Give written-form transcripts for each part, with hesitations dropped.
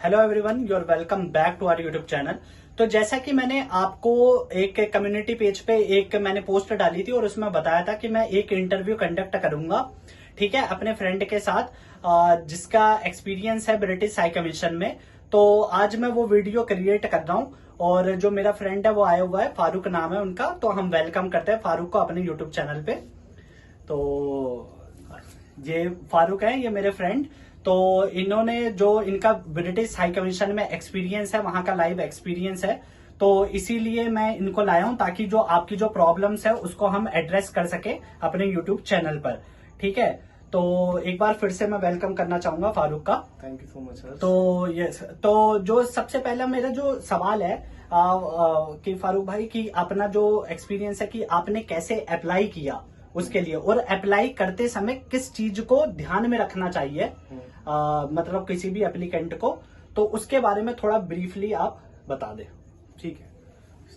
Hello everyone, you are welcome back to our YouTube channel. तो जैसा कि मैंने आपको एक कम्युनिटी पेज पे एक मैंने पोस्ट डाली थी और उसमें बताया था कि मैं एक इंटरव्यू कंडक्ट करूंगा, ठीक है, अपने फ्रेंड के साथ जिसका एक्सपीरियंस है ब्रिटिश हाई कमीशन में। तो आज मैं वो वीडियो क्रिएट कर रहा हूँ और जो मेरा फ्रेंड है वो आया हुआ है, फारूक नाम है उनका। तो हम वेलकम करते हैं फारूक को अपने यूट्यूब चैनल पे। तो ये फारूक है, ये मेरे फ्रेंड। तो इन्होंने जो इनका ब्रिटिश हाई कमीशन में एक्सपीरियंस है, वहां का लाइव एक्सपीरियंस है, तो इसीलिए मैं इनको लाया हूं ताकि जो आपकी जो प्रॉब्लम्स है उसको हम एड्रेस कर सके अपने यूट्यूब चैनल पर, ठीक है। तो एक बार फिर से मैं वेलकम करना चाहूंगा फारूक का। Thank you so much sir. तो यस, तो जो सबसे पहला मेरा जो सवाल है कि फारूक भाई की अपना जो एक्सपीरियंस है कि आपने कैसे अप्लाई किया उसके लिए, और अप्लाई करते समय किस चीज को ध्यान में रखना चाहिए मतलब किसी भी एप्लीकेंट को, तो उसके बारे में थोड़ा ब्रीफली आप बता दें। ठीक है,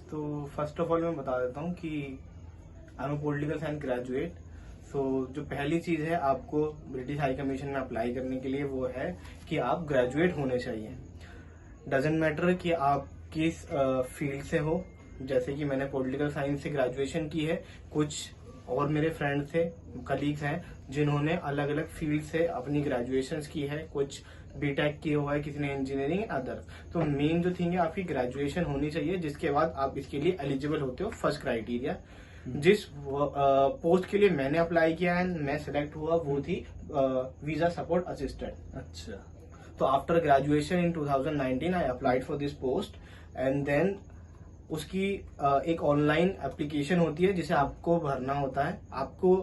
तो फर्स्ट ऑफ ऑल मैं बता देता हूँ कि I am political science graduate. So जो पहली चीज है आपको ब्रिटिश हाई कमीशन में अप्लाई करने के लिए वो है कि आप ग्रेजुएट होने चाहिए। डजेंट मैटर कि आप किस फील्ड से हो। जैसे कि मैंने पॉलिटिकल साइंस से ग्रेजुएशन की है, कुछ और मेरे फ्रेंड्स थे, कलीग्स हैं जिन्होंने अलग अलग फील्ड से अपनी ग्रेजुएशन की है, कुछ बीटेक किया हुआ है, किसी ने इंजीनियरिंग, अदर। तो मेन जो थिंग है आपकी ग्रेजुएशन होनी चाहिए, जिसके बाद आप इसके लिए एलिजिबल होते हो। फर्स्ट क्राइटेरिया जिस पोस्ट के लिए मैंने अप्लाई किया है, मैं सिलेक्ट हुआ, वो थी वीजा सपोर्ट असिस्टेंट। अच्छा। तो after graduation in 2019 I applied for this post and then उसकी एक ऑनलाइन एप्लीकेशन होती है जिसे आपको भरना होता है। आपको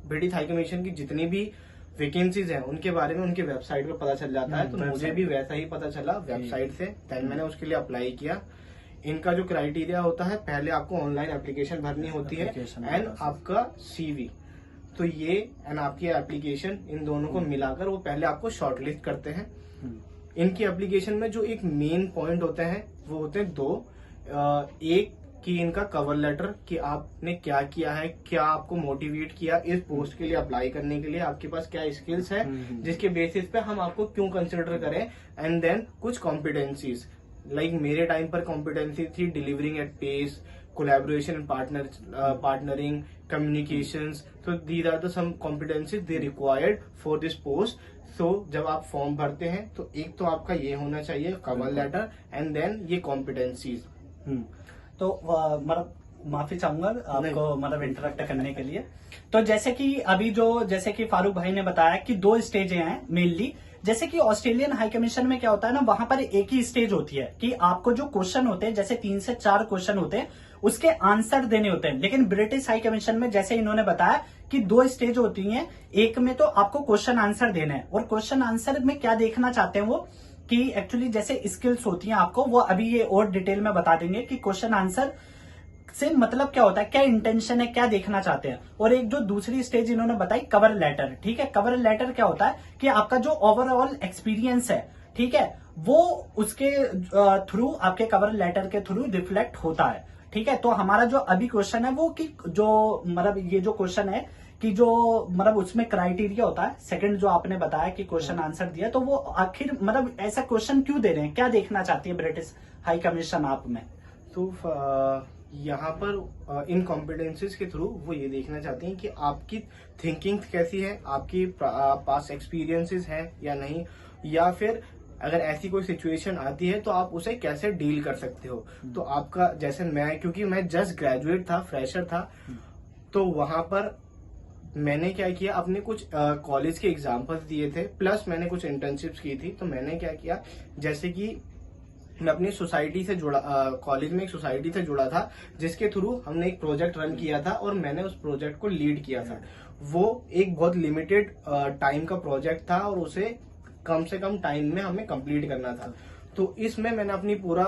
ब्रिटिश हाई कमीशन की जितनी भी वैकेंसीज हैं उनके बारे में उनके वेबसाइट पे पता चल जाता है। तो मुझे भी वैसा ही पता चला वेबसाइट से, देन मैंने उसके लिए अप्लाई किया। इनका जो क्राइटेरिया होता है, पहले आपको ऑनलाइन एप्लीकेशन भरनी होती है एंड आपका सीवी। तो ये एंड आपकी एप्लीकेशन, इन दोनों को मिलाकर वो पहले आपको शॉर्टलिस्ट करते हैं। इनकी एप्लीकेशन में जो एक मेन पॉइंट होते हैं वो होते हैं दो। एक कि इनका कवर लेटर कि आपने क्या किया है, क्या आपको मोटिवेट किया इस पोस्ट के लिए अप्लाई करने के लिए, आपके पास क्या स्किल्स है जिसके बेसिस पे हम आपको क्यों कंसिडर करें। एंड देन कुछ कॉम्पिटेंसीज, लाइक मेरे टाइम पर कॉम्पिटेंसी थी delivering at pace, collaboration, partnering, communications. तो these are the some competencies they required for this post. So जब आप फॉर्म भरते हैं तो एक तो आपका ये होना चाहिए कवर लेटर एंड देन ये कॉम्पिटेंसीज। तो मतलब माफी चाहूंगा आपको मतलब इंटरेक्ट करने के लिए। तो जैसे कि अभी जैसे कि फारूक भाई ने बताया कि दो स्टेज हैं मेनली। जैसे कि ऑस्ट्रेलियन हाई कमीशन में क्या होता है ना, वहां पर एक ही स्टेज होती है कि आपको जो क्वेश्चन होते हैं, जैसे 3 से 4 क्वेश्चन होते हैं, उसके आंसर देने होते हैं। लेकिन ब्रिटिश हाई कमीशन में जैसे इन्होंने बताया कि 2 स्टेज होती हैं। एक में तो आपको क्वेश्चन आंसर देना है, और क्वेश्चन आंसर में क्या देखना चाहते हैं वो कि एक्चुअली जैसे स्किल्स होती हैं आपको, वो अभी ये और डिटेल में बता देंगे कि क्वेश्चन आंसर से मतलब क्या होता है, क्या इंटेंशन है, क्या देखना चाहते हैं। और एक जो दूसरी स्टेज इन्होंने बताई कवर लेटर, ठीक है। कवर लेटर क्या होता है कि आपका जो ओवरऑल एक्सपीरियंस है, ठीक है, वो उसके थ्रू, आपके कवर लेटर के थ्रू रिफ्लेक्ट होता है, ठीक है। तो हमारा जो अभी क्वेश्चन है वो कि जो मतलब ये जो क्वेश्चन है कि जो मतलब उसमें क्राइटेरिया होता है, सेकंड जो आपने बताया कि क्वेश्चन आंसर दिया, तो वो आखिर मतलब ऐसा क्वेश्चन क्यों दे रहे हैं, क्या देखना चाहती है ब्रिटिश हाई कमीशन आप में। तो यहाँ पर इन कॉम्पिटेंसीज के थ्रू वो ये देखना चाहते हैं कि आपकी थिंकिंग कैसी है, आपकी पास एक्सपीरियंसेस हैं या नहीं, या फिर अगर ऐसी कोई सिचुएशन आती है तो आप उसे कैसे डील कर सकते हो। तो आपका, जैसे मैं, क्योंकि मैं जस्ट ग्रेजुएट था, फ्रेशर था, तो वहां पर मैंने क्या किया, अपने कुछ कॉलेज के एग्जाम्पल्स दिए थे, प्लस मैंने कुछ इंटर्नशिप्स की थी। तो मैंने क्या किया, जैसे कि मैं अपनी सोसाइटी से जुड़ा, कॉलेज में एक सोसाइटी से जुड़ा था जिसके थ्रू हमने एक प्रोजेक्ट रन किया था और मैंने उस प्रोजेक्ट को लीड किया था। वो एक बहुत लिमिटेड टाइम का प्रोजेक्ट था और उसे कम से कम टाइम में हमें कंप्लीट करना था। तो इसमें मैंने अपनी पूरा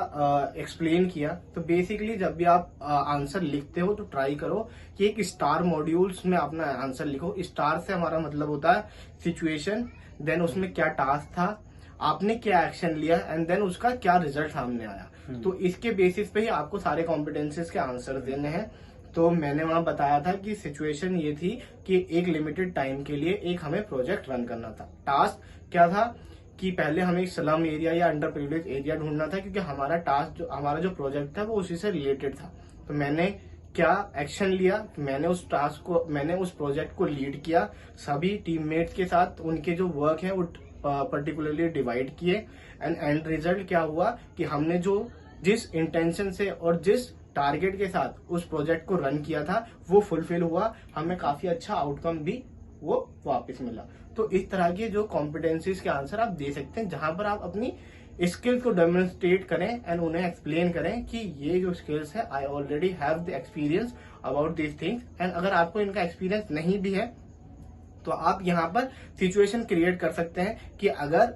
एक्सप्लेन किया। तो बेसिकली जब भी आप आंसर लिखते हो तो ट्राई करो कि एक स्टार मॉड्यूल्स में अपना आंसर लिखो। स्टार से हमारा मतलब होता है सिचुएशन, देन उसमें क्या टास्क था, आपने क्या एक्शन लिया, एंड देन उसका क्या रिजल्ट सामने आया। तो इसके बेसिस पे ही आपको सारे कॉम्पिटेंसीज के आंसर देने हैं। तो मैंने वहां बताया था कि सिचुएशन ये थी कि एक लिमिटेड टाइम के लिए एक हमें प्रोजेक्ट रन करना था। टास्क क्या था कि पहले हमें स्लम एरिया या अंडर प्रिविलेज एरिया ढूंढना था, क्योंकि हमारा जो प्रोजेक्ट था वो उसी से रिलेटेड था। तो मैंने क्या एक्शन लिया, मैंने उस प्रोजेक्ट को लीड किया सभी टीममेट्स के साथ, उनके जो वर्क है वो पर्टिकुलरली डिवाइड किए, एंड एंड रिजल्ट क्या हुआ कि हमने जिस इंटेंशन से और जिस टारगेट के साथ उस प्रोजेक्ट को रन किया था वो फुलफिल हुआ, हमें काफी अच्छा आउटकम भी वो वापस मिला। तो इस तरह के जो कॉम्पिटेंसीज के आंसर आप दे सकते हैं, जहां पर आप अपनी स्किल को डेमोन्स्ट्रेट करें एंड उन्हें एक्सप्लेन करें कि ये जो स्किल्स है I already have the experience about this things, and अगर आपको इनका एक्सपीरियंस नहीं भी है तो आप यहाँ पर सिचुएशन क्रिएट कर सकते हैं कि अगर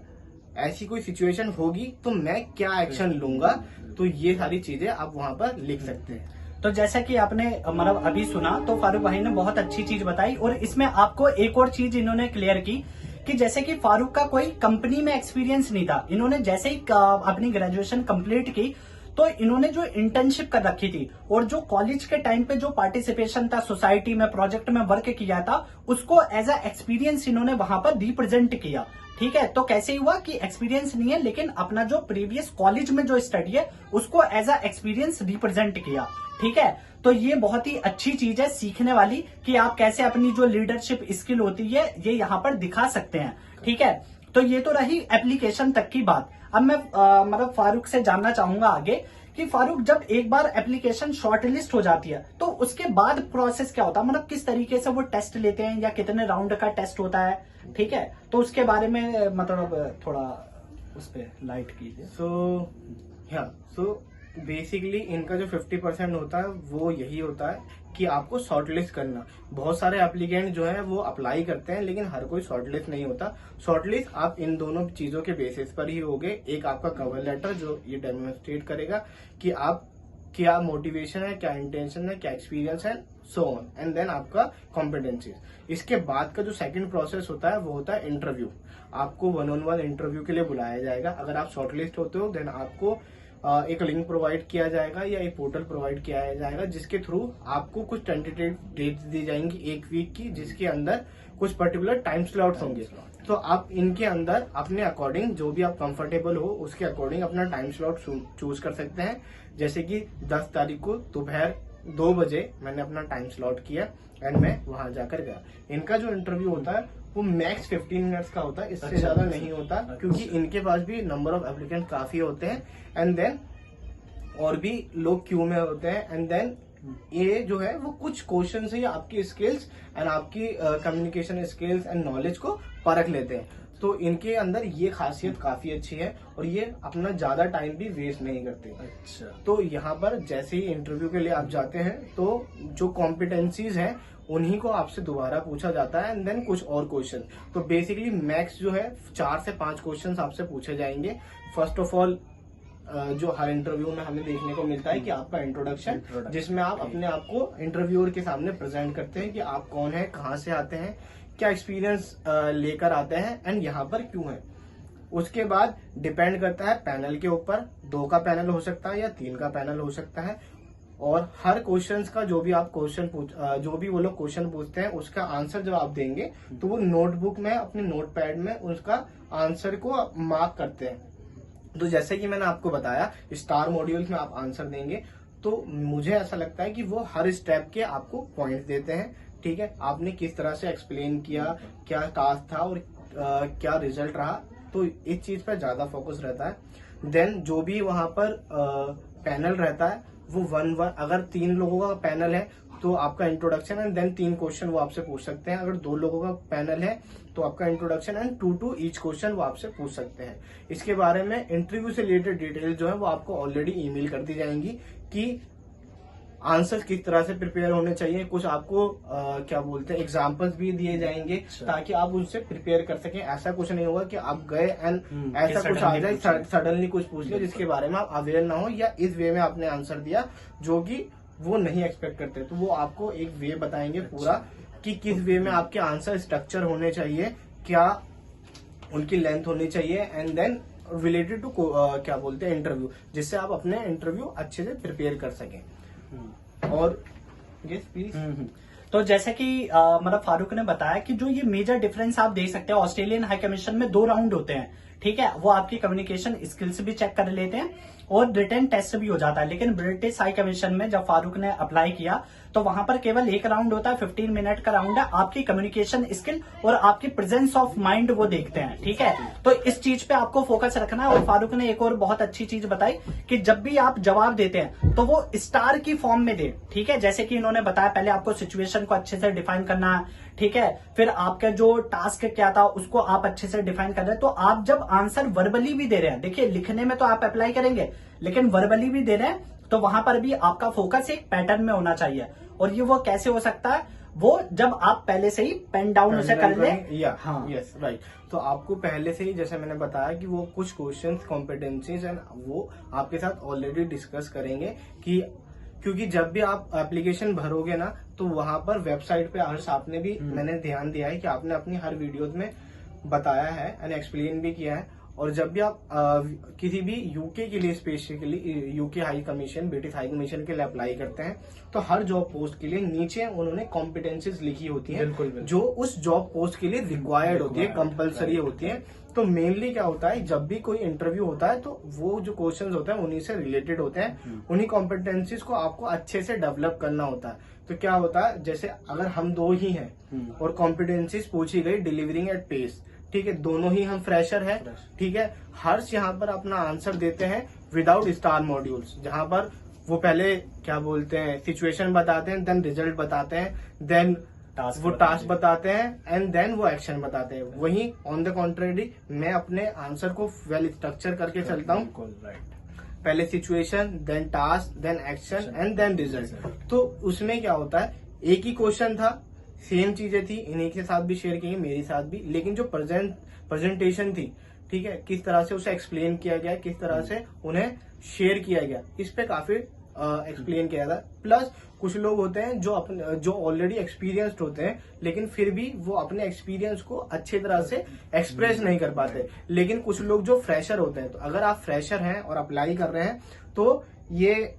ऐसी कोई सिचुएशन होगी तो मैं क्या एक्शन लूंगा। तो ये सारी चीजें आप वहां पर लिख सकते हैं। तो जैसा कि आपने मतलब अभी सुना, तो फारूक भाई ने बहुत अच्छी चीज बताई, और इसमें आपको एक और चीज इन्होंने क्लियर की कि जैसे कि फारूक का कोई कंपनी में एक्सपीरियंस नहीं था। इन्होंने जैसे ही अपनी ग्रेजुएशन कंप्लीट की तो इन्होंने जो इंटर्नशिप कर रखी थी और जो कॉलेज के टाइम पे जो पार्टिसिपेशन था, सोसाइटी में प्रोजेक्ट में वर्क किया था, उसको एज अ एक्सपीरियंस इन्होंने वहां पर रिप्रेजेंट किया। ठीक है, तो कैसे हुआ कि एक्सपीरियंस नहीं है लेकिन अपना जो प्रीवियस कॉलेज में जो स्टडी है उसको एज अ एक्सपीरियंस रिप्रेजेंट किया। ठीक है, तो ये बहुत ही अच्छी चीज है सीखने वाली कि आप कैसे अपनी जो लीडरशिप स्किल होती है ये यहाँ पर दिखा सकते हैं। ठीक है, तो ये तो रही एप्लीकेशन तक की बात। अब मैं मतलब फारूक से जानना चाहूंगा आगे कि फारूक, जब एक बार एप्लीकेशन शॉर्टलिस्ट हो जाती है तो उसके बाद प्रोसेस क्या होता है, मतलब किस तरीके से वो टेस्ट लेते हैं या कितने राउंड का टेस्ट होता है। ठीक है, तो उसके बारे में मतलब थोड़ा उस पर लाइट कीजिए। सो बेसिकली इनका जो 50% होता है वो यही होता है कि आपको शॉर्टलिस्ट करना। बहुत सारे एप्लीकेंट जो है वो अप्लाई करते हैं लेकिन हर कोई शॉर्टलिस्ट नहीं होता। शॉर्टलिस्ट आप इन दोनों चीजों के बेसिस पर ही होगे। एक आपका कवर लेटर जो ये डेमोन्स्ट्रेट करेगा कि आप क्या मोटिवेशन है, क्या इंटेंशन है, क्या एक्सपीरियंस है, सो ऑन, एंड देन आपका कॉम्पिटेंसीज। इसके बाद का जो सेकंड प्रोसेस होता है वो होता है इंटरव्यू। आपको 1-on-1 इंटरव्यू के लिए बुलाया जाएगा। अगर आप शॉर्टलिस्ट होते हो देन आपको एक लिंक प्रोवाइड किया जाएगा या एक पोर्टल प्रोवाइड किया जाएगा जिसके थ्रू आपको कुछ टेंटेटिव डेट्स दी जाएंगी 1 वीक की, जिसके अंदर कुछ पर्टिकुलर टाइम स्लॉट्स होंगे। तो आप इनके अंदर अपने अकॉर्डिंग जो भी आप कंफर्टेबल हो उसके अकॉर्डिंग अपना टाइम स्लॉट चूज कर सकते हैं। जैसे कि 10 तारीख को दोपहर 2 बजे मैंने अपना टाइम स्लॉट किया एंड मैं वहां जाकर गया। इनका जो इंटरव्यू होता है वो मैक्स 15 मिनट्स का होता है, इससे ज्यादा नहीं होता, क्योंकि इनके पास भी नंबर ऑफ एप्लीकेंट काफी होते हैं एंड देन और भी लोग क्यू में होते हैं। एंड देन ये जो है वो कुछ क्वेश्चन से आपकी स्किल्स एंड आपकी कम्युनिकेशन स्किल्स एंड नॉलेज को परख लेते हैं। तो इनके अंदर ये खासियत काफी अच्छी है और ये अपना ज्यादा टाइम भी वेस्ट नहीं करते। अच्छा, तो यहाँ पर जैसे ही इंटरव्यू के लिए आप जाते हैं तो जो कॉम्पिटेंसीज हैं उन्हीं को आपसे दोबारा पूछा जाता है एंड देन कुछ और क्वेश्चन। तो बेसिकली मैक्स जो है 4 से 5 क्वेश्चन आपसे पूछे जाएंगे। फर्स्ट ऑफ ऑल जो हर इंटरव्यू में हमें देखने को मिलता है कि आपका इंट्रोडक्शन, जिसमें आप अपने आप को इंटरव्यूअर के सामने प्रेजेंट करते हैं कि आप कौन है, कहाँ से आते हैं, क्या एक्सपीरियंस लेकर आते हैं एंड यहाँ पर क्यों है। उसके बाद डिपेंड करता है पैनल के ऊपर, 2 का पैनल हो सकता है या 3 का पैनल हो सकता है। और हर क्वेश्चंस का जो भी वो लोग क्वेश्चन पूछते हैं उसका आंसर जब आप देंगे तो वो नोटबुक में अपने नोटपैड में उसका आंसर को मार्क करते हैं। तो जैसे कि मैंने आपको बताया स्टार मॉड्यूल्स में आप आंसर देंगे तो मुझे ऐसा लगता है कि वो हर स्टेप के आपको पॉइंट देते हैं। ठीक है, आपने किस तरह से एक्सप्लेन किया, क्या टास्क था और क्या रिजल्ट रहा, तो इस चीज पर ज्यादा फोकस रहता है। देन जो भी वहां पर पैनल रहता है वो 1-1, अगर 3 लोगों का पैनल है तो आपका इंट्रोडक्शन एंड देन 3 क्वेश्चन वो आपसे पूछ सकते हैं। अगर 2 लोगों का पैनल है तो आपका इंट्रोडक्शन एंड 2 ईच क्वेश्चन वो आपसे पूछ सकते हैं। इसके बारे में इंटरव्यू से रिलेटेड डिटेल जो है वो आपको ऑलरेडी ईमेल कर दी जाएंगी कि आंसर किस तरह से प्रिपेयर होने चाहिए। कुछ आपको क्या बोलते हैं एग्जाम्पल्स भी दिए जाएंगे ताकि आप उनसे प्रिपेयर कर सकें। ऐसा कुछ नहीं होगा कि आप गए एंड ऐसा कुछ आ जाए, सडनली कुछ पूछ लिया जिसके बारे में आप अवेयर ना हो या इस वे में आपने आंसर दिया जो कि वो नहीं एक्सपेक्ट करते। तो वो आपको एक वे बताएंगे पूरा कि किस वे में आपके आंसर स्ट्रक्चर होने चाहिए, क्या उनकी लेंथ होनी चाहिए एंड देन रिलेटेड टू क्या बोलते हैं इंटरव्यू, जिससे आप अपने इंटरव्यू अच्छे से प्रिपेयर कर सकें। और यस प्लीज। तो जैसे कि मतलब फारूक ने बताया कि जो ये मेजर डिफरेंस आप देख सकते हैं, ऑस्ट्रेलियन हाई कमीशन में 2 राउंड होते हैं। ठीक है, वो आपकी कम्युनिकेशन स्किल्स भी चेक कर लेते हैं और रिटन टेस्ट भी हो जाता है। लेकिन ब्रिटिश हाई कमीशन में जब फारूक ने अप्लाई किया तो वहां पर केवल एक राउंड होता है, 15 मिनट का राउंड है। आपकी कम्युनिकेशन स्किल और आपकी प्रेजेंस ऑफ माइंड वो देखते हैं, ठीक है। तो इस चीज पे आपको फोकस रखना है। और फारूक ने एक और बहुत अच्छी चीज बताई कि जब भी आप जवाब देते हैं तो वो स्टार की फॉर्म में दे, ठीक है। जैसे कि इन्होंने बताया, पहले आपको सिचुएशन को अच्छे से डिफाइन करना है, ठीक है। फिर आपका जो टास्क क्या था उसको आप अच्छे से डिफाइन कर रहे हैं। तो आप जब आंसर वर्बली भी दे रहे हैं, देखिए लिखने में तो आप अप्लाई करेंगे, लेकिन वर्बली भी दे रहे हैं तो वहां पर भी आपका फोकस एक पैटर्न में होना चाहिए। और ये वो कैसे हो सकता है, वो जब आप पहले से ही पेन डाउन उसे कर ले। हाँ, यस, राइट। तो आपको पहले से ही, जैसे मैंने बताया कि वो कुछ क्वेश्चंस, कॉम्पिटेंसीज एंड वो आपके साथ ऑलरेडी डिस्कस करेंगे कि क्योंकि जब भी आप एप्लीकेशन भरोगे ना तो वहां पर वेबसाइट पे हर्ष आपने भी, मैंने ध्यान दिया है कि आपने अपनी हर वीडियोज में बताया है एंड एक्सप्लेन भी किया है। और जब भी आप किसी भी यूके के लिए, specifically UK high commission, British High commission के लिए अप्लाई करते हैं तो हर जॉब पोस्ट के लिए नीचे उन्होंने कॉम्पिटेंसीज लिखी होती हैं, बिल्कुल, बिल्कुल। जो उस जॉब पोस्ट के लिए रिक्वायर्ड होती है, कंपलसरी होती है। तो मेनली क्या होता है, जब भी कोई इंटरव्यू होता है तो वो जो क्वेश्चंस होते हैं उन्हीं से रिलेटेड होते हैं, उन्हीं कॉम्पिटेंसीज को आपको अच्छे से डेवलप करना होता है। तो क्या होता है, जैसे अगर हम दो ही हैं और कॉम्पिटेंसीज पूछी गई डिलीवरिंग एट पेस, ठीक है, दोनों ही हम फ्रेशर है, ठीक है। हर्ष यहाँ पर अपना आंसर देते हैं विदाउट स्टार मॉड्यूल्स, जहां पर वो पहले क्या बोलते हैं, सिचुएशन बताते हैं, देन रिजल्ट बताते हैं, देन वो टास्क बताते हैं एंड देन वो एक्शन बताते हैं। वहीं ऑन द कॉन्ट्रेरी मैं अपने आंसर को वेल स्ट्रक्चर करके चलता हूँ, पहले situation, then task, then action and then result. तो उसमें क्या होता है, एक ही क्वेश्चन था, सेम चीजें थी, इन्हीं के साथ भी शेयर की, मेरे साथ भी, लेकिन जो प्रेजेंटेशन थी, ठीक है, किस तरह से उसे एक्सप्लेन किया गया, किस तरह से उन्हें शेयर किया गया, इस पे काफी एक्सप्लेन किया था। प्लस कुछ लोग होते हैं जो ऑलरेडी एक्सपीरियंस्ड होते हैं, लेकिन फिर भी वो अपने एक्सपीरियंस को अच्छी तरह से एक्सप्रेस नहीं कर पाते। लेकिन कुछ लोग जो फ्रेशर होते हैं, तो अगर आप फ्रेशर हैं और अप्लाई कर रहे हैं तो ये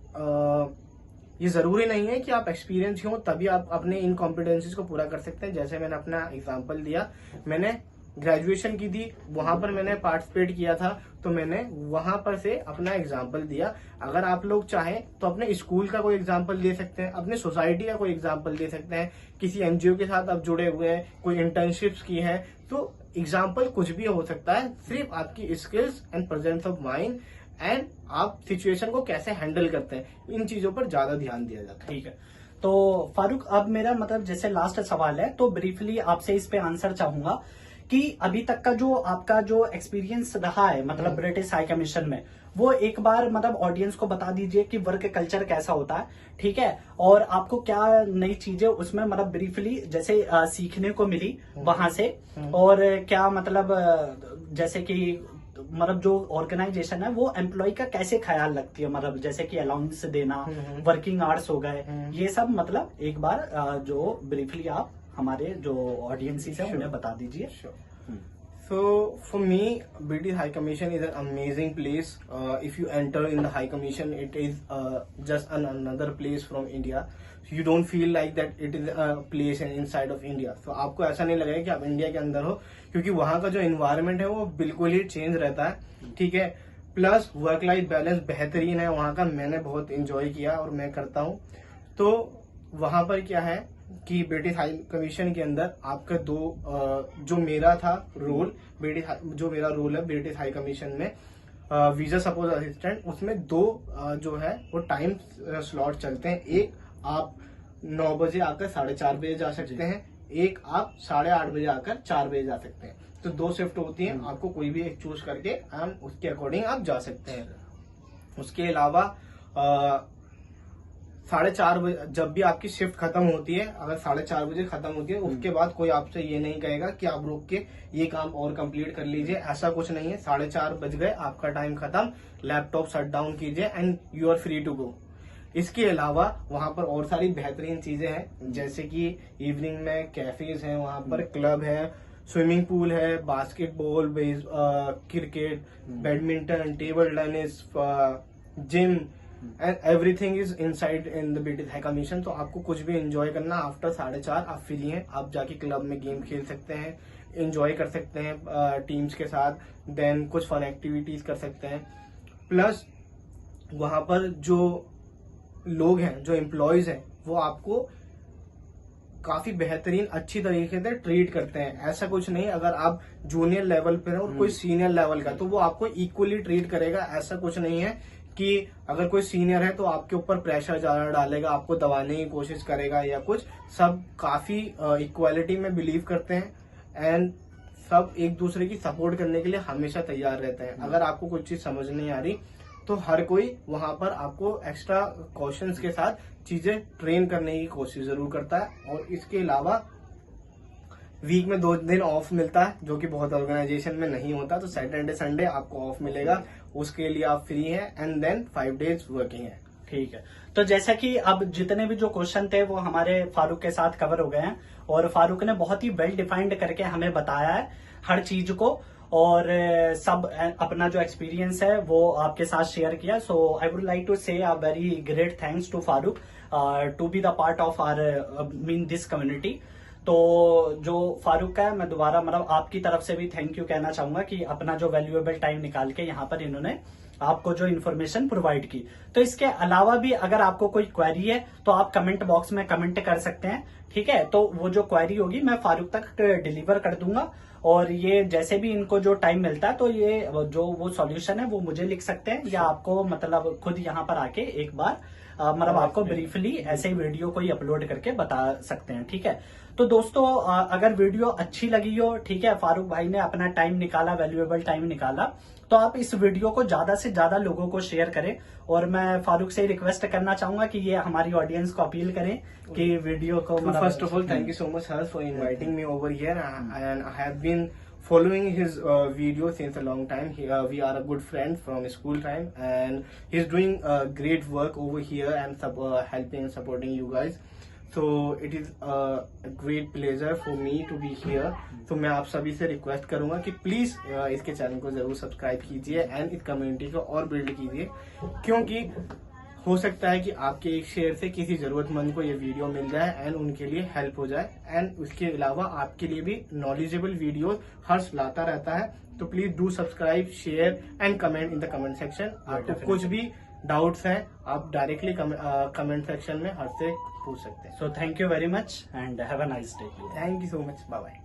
जरूरी नहीं है कि आप एक्सपीरियंस हो तभी आप अपने इन कॉम्पिटेंसीज को पूरा कर सकते हैं। जैसे मैंने अपना एग्जांपल दिया, मैंने ग्रेजुएशन की थी, वहां पर मैंने पार्टिसिपेट किया था, तो मैंने वहां पर से अपना एग्जांपल दिया। अगर आप लोग चाहें तो अपने स्कूल का कोई एग्जांपल दे सकते हैं, अपने सोसाइटी का कोई एग्जांपल दे सकते हैं, किसी एनजीओ के साथ आप जुड़े हुए हैं, कोई इंटर्नशिप्स की है, तो एग्जांपल कुछ भी हो सकता है। सिर्फ आपकी skills and presence of mind and आप सिचुएशन को कैसे हैंडल करते हैं, इन चीजों पर ज्यादा ध्यान दिया जाता है। ठीक है, तो फारूक अब मेरा मतलब जैसे लास्ट सवाल है, तो ब्रीफली आपसे इस पे आंसर चाहूंगा कि अभी तक का जो आपका जो एक्सपीरियंस रहा है मतलब ब्रिटिश हाई कमीशन में, वो एक बार मतलब ऑडियंस को बता दीजिए कि वर्क कल्चर कैसा होता है, ठीक है, और आपको क्या नई चीजें उसमें मतलब ब्रीफली जैसे सीखने को मिली वहां से, और क्या मतलब जैसे कि मतलब जो ऑर्गेनाइजेशन है वो एम्प्लॉय का कैसे ख्याल रखती है, मतलब जैसे कि अलाउंस देना, वर्किंग आवर्स हो गए, ये सब मतलब एक बार जो ब्रीफली आप हमारे जो ऑडियंसेस है उन्हें बता दीजिए। So for me, British High Commission is an amazing place. If you enter in the High Commission, it is just another place from India. So you don't feel like that it is a place inside of India. So आपको ऐसा नहीं लगेगा कि आप India के अंदर हो, क्योंकि वहाँ का जो एनवायरनमेंट है वो बिल्कुल ही चेंज रहता है, ठीक है। प्लस वर्क लाइफ बैलेंस बेहतरीन है वहाँ का, मैंने बहुत इंजॉय किया और मैं करता हूँ। तो वहाँ पर क्या है कि ब्रिटिश हाई कमीशन के अंदर आपका जो मेरा था रोल, जो मेरा रोल है ब्रिटिश हाई कमीशन में वीजा सपोर्ट असिस्टेंट, उसमें दो जो है वो टाइम स्लॉट चलते हैं। एक आप 9 बजे आकर 4:30 बजे जा सकते हैं, एक आप 8:30 बजे आकर 4 बजे जा सकते हैं। तो 2 शिफ्ट होती हैं, आपको कोई भी एक चूज करके उसके अकॉर्डिंग आप जा सकते हैं। उसके अलावा 4:30 बजे जब भी आपकी शिफ्ट खत्म होती है, अगर 4:30 बजे खत्म होती है, उसके बाद कोई आपसे ये नहीं कहेगा कि आप रुक के ये काम और कंप्लीट कर लीजिए, ऐसा कुछ नहीं है। 4:30 बज गए, आपका टाइम खत्म, लैपटॉप शट डाउन कीजिए and you are free to go. इसके अलावा वहां पर और सारी बेहतरीन चीजें हैं, जैसे कि इवनिंग में कैफेज हैं, वहां पर क्लब है, स्विमिंग पूल है, basketball, cricket, badminton, table tennis, gym and everything is inside in the British High commission. तो आपको कुछ भी एंजॉय करना आफ्टर 4:30 आप फ्री हैं, आप जाके क्लब में गेम खेल सकते हैं, एंजॉय कर सकते हैं टीम्स के साथ, देन कुछ फन एक्टिविटीज कर सकते हैं। प्लस वहां पर जो लोग हैं, जो एम्प्लॉयज हैं, वो आपको काफी बेहतरीन अच्छी तरीके से ट्रीट करते हैं। ऐसा कुछ नहीं, अगर आप जूनियर लेवल पे हो और कोई सीनियर लेवल का, तो वो आपको इक्वली ट्रीट करेगा। ऐसा कुछ नहीं है कि अगर कोई सीनियर है तो आपके ऊपर प्रेशर ज्यादा डालेगा, आपको दबाने की कोशिश करेगा या कुछ। सब काफी इक्वालिटी में बिलीव करते हैं एंड सब एक दूसरे की सपोर्ट करने के लिए हमेशा तैयार रहते हैं। अगर आपको कुछ चीज समझ नहीं आ रही तो हर कोई वहां पर आपको एक्स्ट्रा क्वेश्चंस के साथ चीजें ट्रेन करने की कोशिश जरूर करता है। और इसके अलावा वीक में 2 दिन ऑफ मिलता है, जो कि बहुत ऑर्गेनाइजेशन में नहीं होता। तो सैटरडे संडे आपको ऑफ मिलेगा, उसके लिए आप फ्री हैं एंड देन 5 डेज वर्किंग है। ठीक है। तो जैसा कि अब जितने भी जो क्वेश्चन थे वो हमारे फारूक के साथ कवर हो गए हैं और फारूक ने बहुत ही वेल डिफाइंड करके हमें बताया है हर चीज को, और सब अपना जो एक्सपीरियंस है वो आपके साथ शेयर किया। So I would like to say a very great thanks to Farooq to be the part of our mean this community. तो जो फारूक है, मैं दोबारा मतलब आपकी तरफ से भी थैंक यू कहना चाहूंगा कि अपना जो वैल्यूएबल टाइम निकाल के यहाँ पर इन्होंने आपको जो इन्फॉर्मेशन प्रोवाइड की। तो इसके अलावा भी अगर आपको कोई क्वेरी है तो आप कमेंट बॉक्स में कमेंट कर सकते हैं, ठीक है। तो वो जो क्वेरी होगी मैं फारूक तक डिलीवर कर दूंगा, और ये जैसे भी इनको जो टाइम मिलता है तो ये जो वो सॉल्यूशन है वो मुझे लिख सकते हैं या आपको मतलब खुद यहाँ पर आके एक बार मतलब आपको ब्रीफली ऐसे ही वीडियो को ही अपलोड करके बता सकते हैं, ठीक है। तो दोस्तों अगर वीडियो अच्छी लगी हो, ठीक है, फारूक भाई ने अपना टाइम निकाला, वैल्यूएबल टाइम निकाला, तो आप इस वीडियो को ज्यादा से ज्यादा लोगों को शेयर करें। और मैं फारूक से रिक्वेस्ट करना चाहूंगा कि ये हमारी ऑडियंस को अपील करें कि वीडियो को first of all thank you so much Harsh for inviting me over here and I have been following his video since a long time. We are a good friend from school time and he's doing great work over here and helping and supporting you guys. So it is a great pleasure for me to be here. तो मैं आप सभी से request करूंगा कि please इसके channel को जरूर सब्सक्राइब कीजिए एंड इस कम्युनिटी को और बिल्ड कीजिए, क्योंकि हो सकता है कि आपके एक शेयर से किसी जरूरतमंद को ये वीडियो मिल जाए एंड उनके लिए हेल्प हो जाए। एंड उसके अलावा आपके लिए भी नॉलेजेबल वीडियो हर्ष लाता रहता है। तो please do subscribe, share and comment in the comment section. आपको कुछ भी डाउट्स हैं आप डायरेक्टली कमेंट सेक्शन में हर्ष से पूछ सकते हैं। So thank you very much and have a nice day. Thank you so much, bye bye.